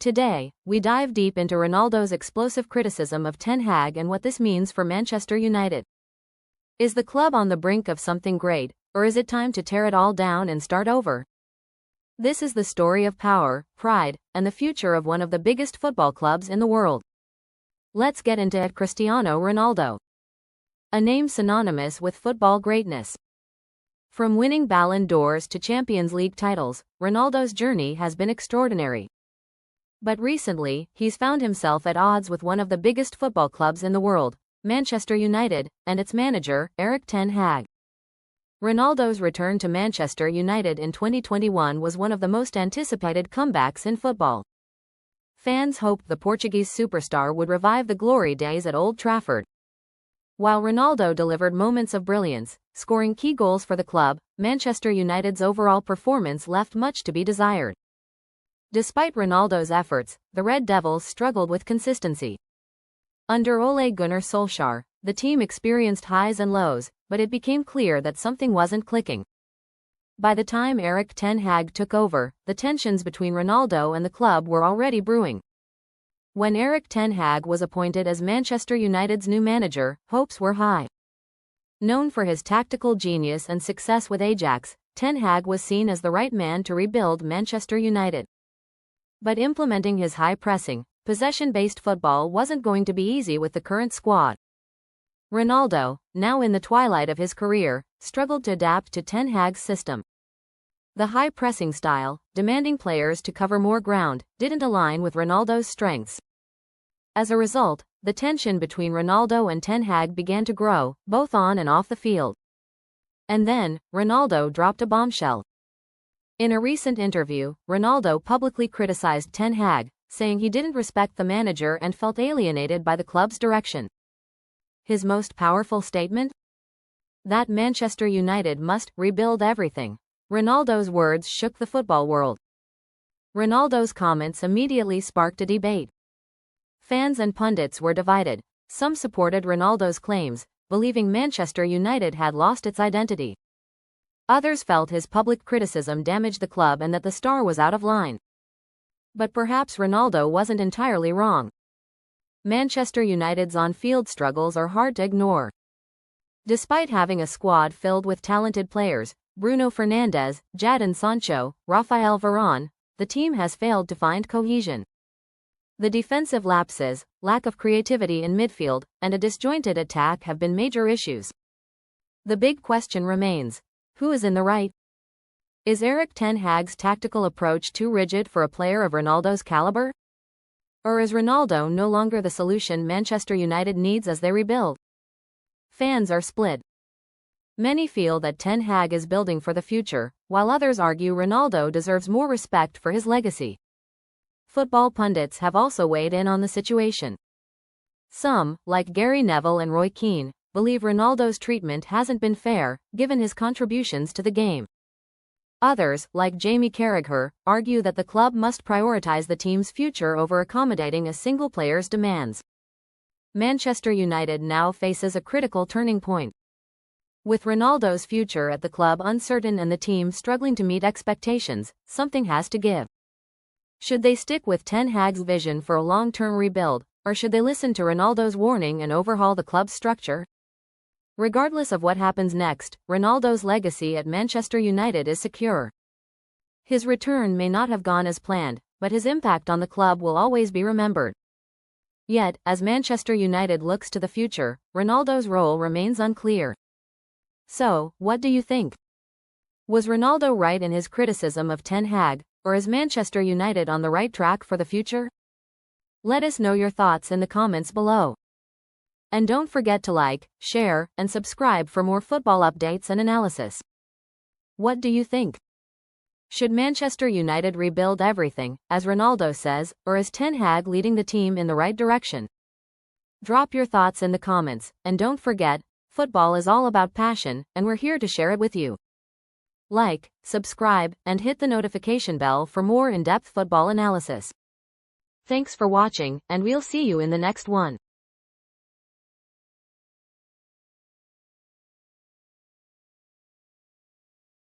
Today, we dive deep into Ronaldo's explosive criticism of Ten Hag and what this means for Manchester United. Is the club on the brink of something great, or is it time to tear it all down and start over? This is the story of power, pride, and the future of one of the biggest football clubs in the world. Let's get into it. Cristiano Ronaldo. A name synonymous with football greatness. From winning Ballon d'Ors to Champions League titles, Ronaldo's journey has been extraordinary. But recently, he's found himself at odds with one of the biggest football clubs in the world, Manchester United, and its manager, Ten Hag. Ronaldo's return to Manchester United in 2021 was one of the most anticipated comebacks in football. Fans hoped the Portuguese superstar would revive the glory days at Old Trafford. While Ronaldo delivered moments of brilliance, scoring key goals for the club, Manchester United's overall performance left much to be desired. Despite Ronaldo's efforts, the Red Devils struggled with consistency. Under Ole Gunnar Solskjaer, the team experienced highs and lows, but it became clear that something wasn't clicking. By the time Ten Hag took over, the tensions between Ronaldo and the club were already brewing. When Ten Hag was appointed as Manchester United's new manager, hopes were high. Known for his tactical genius and success with Ajax, Ten Hag was seen as the right man to rebuild Manchester United. But implementing his high-pressing, possession-based football wasn't going to be easy with the current squad. Ronaldo, now in the twilight of his career, struggled to adapt to Ten Hag's system. The high-pressing style, demanding players to cover more ground, didn't align with Ronaldo's strengths. As a result, the tension between Ronaldo and Ten Hag began to grow, both on and off the field. And then, Ronaldo dropped a bombshell. In a recent interview, Ronaldo publicly criticized Ten Hag, saying he didn't respect the manager and felt alienated by the club's direction. His most powerful statement? That Manchester United must rebuild everything. Ronaldo's words shook the football world. Ronaldo's comments immediately sparked a debate. Fans and pundits were divided. Some supported Ronaldo's claims, believing Manchester United had lost its identity. Others felt his public criticism damaged the club and that the star was out of line. But perhaps Ronaldo wasn't entirely wrong. Manchester United's on-field struggles are hard to ignore. Despite having a squad filled with talented players, Bruno Fernandes, Jadon Sancho, Rafael Varane, the team has failed to find cohesion. The defensive lapses, lack of creativity in midfield, and a disjointed attack have been major issues. The big question remains: who is in the right? Is Ten Hag's tactical approach too rigid for a player of Ronaldo's caliber? Or is Ronaldo no longer the solution Manchester United needs as they rebuild? Fans are split. Many feel that Ten Hag is building for the future, while others argue Ronaldo deserves more respect for his legacy. Football pundits have also weighed in on the situation. Some, like Gary Neville and Roy Keane, believe Ronaldo's treatment hasn't been fair, given his contributions to the game. Others, like Jamie Carragher, argue that the club must prioritize the team's future over accommodating a single player's demands. Manchester United now faces a critical turning point. With Ronaldo's future at the club uncertain and the team struggling to meet expectations, something has to give. Should they stick with Ten Hag's vision for a long-term rebuild, or should they listen to Ronaldo's warning and overhaul the club's structure? Regardless of what happens next, Ronaldo's legacy at Manchester United is secure. His return may not have gone as planned, but his impact on the club will always be remembered. Yet, as Manchester United looks to the future, Ronaldo's role remains unclear. So, what do you think? Was Ronaldo right in his criticism of Ten Hag, or is Manchester United on the right track for the future? Let us know your thoughts in the comments below. And don't forget to like, share, and subscribe for more football updates and analysis. What do you think? Should Manchester United rebuild everything, as Ronaldo says, or is Ten Hag leading the team in the right direction? Drop your thoughts in the comments, and don't forget, football is all about passion, and we're here to share it with you. Like, subscribe, and hit the notification bell for more in-depth football analysis. Thanks for watching, and we'll see you in the next one.